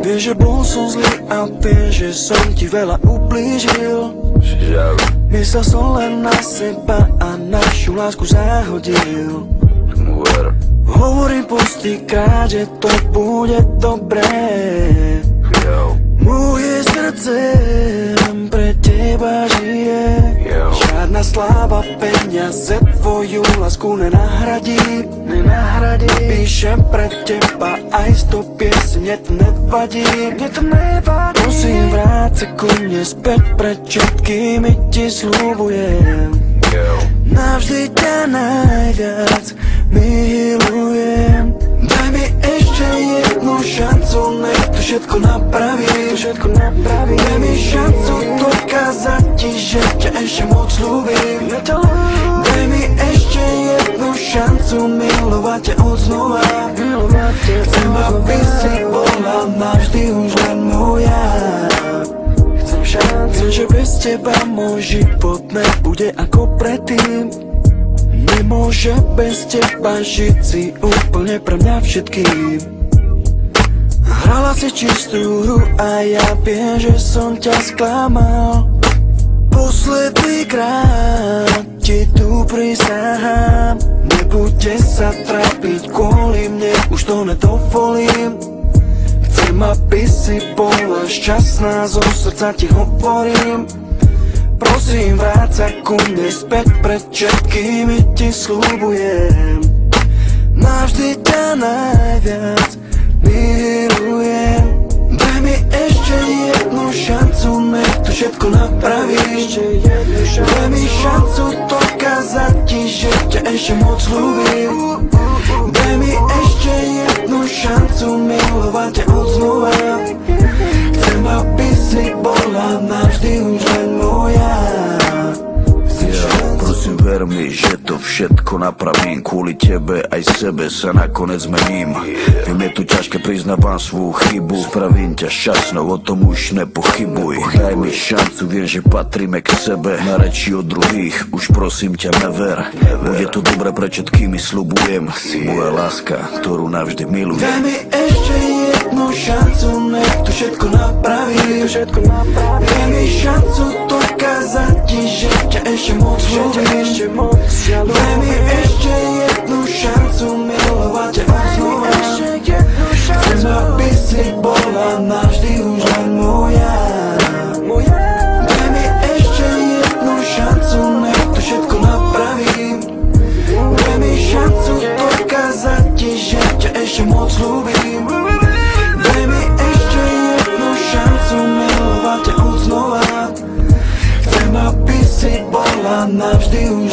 Vieš, že bol som zlý a vieš, že som ti veľa ublížil. Myslel som len na seba a našu lásku zahodil. Hovorím pustýkrát, že to bude dobré. Moje srdce len pre teba žije. Žiadna sláva, peniaze tvoju lásku nenahradí. Píšem pre teba aj 100 piesne, to nevadí. Prosím, vráť sa ku mne späť, pred všetkými ti sľubujem. Navždy ťa najviac milujem. Daj mi ešte jednu šancu, nech to všetko napraví. Daj mi šancu dokázať ti, že ťa ešte moc ľúbim. Daj mi ešte jednu šancu milovať ťa odznova. Chcem, aby si bola navždy už len moja. Chcem, že bez teba môj život nebude ako predtým. Nemôže bez teba žiť, si úplne pre mňa všetkým. Hrala si čistú hru a ja viem, že som ťa sklamal. Posledný krát ti tu prisahám. Nebuďte sa trápiť kvôli mne, už to nedovolím. Chcem, aby si bola šťastná, zo srdca ti hovorím. Prosím, vráť sa ku mne späť, pred všetkými ti sľubujem. Navždy ťa najviac milujem. Daj mi ešte jednu šancu, nech to všetko napravíš. Daj mi šancu dokázať ti, že ťa ešte moc ľúbim. Daj mi ešte jednu šancu milovať ťa odznova. Chcem, aby si bola navždy už len moja. Prosím, ver mi, že to všetko napravím. Kvôli tebe aj sebe sa nakonec zmením. Viem, je tu ťažké, priznávam svoju chybu. Spravím ťa šťastnou, o tom už nepochybuj. Daj mi šancu, viem, že patríme k sebe. Na reči od druhých, už prosím ťa never. Bude to dobré, pre všetkými sľubujem. Si moja láska, ktorú navždy milujem. Daj mi ešte jednu šancu, nech to všetko napraví. Daj mi šancu dokázať ti, že ťa ešte moc ľúbim. Daj mi ešte jednu šancu milovať ťa odznova. Chcem, aby si bola navždy už len moja. Daj mi ešte jednu šancu, nech to všetko napravím. Daj mi šancu dokázať ti, že ťa ešte moc ľúbim. Daj mi ešte jednu šancu milovať ťa odznova. Chcem, aby si bola navždy už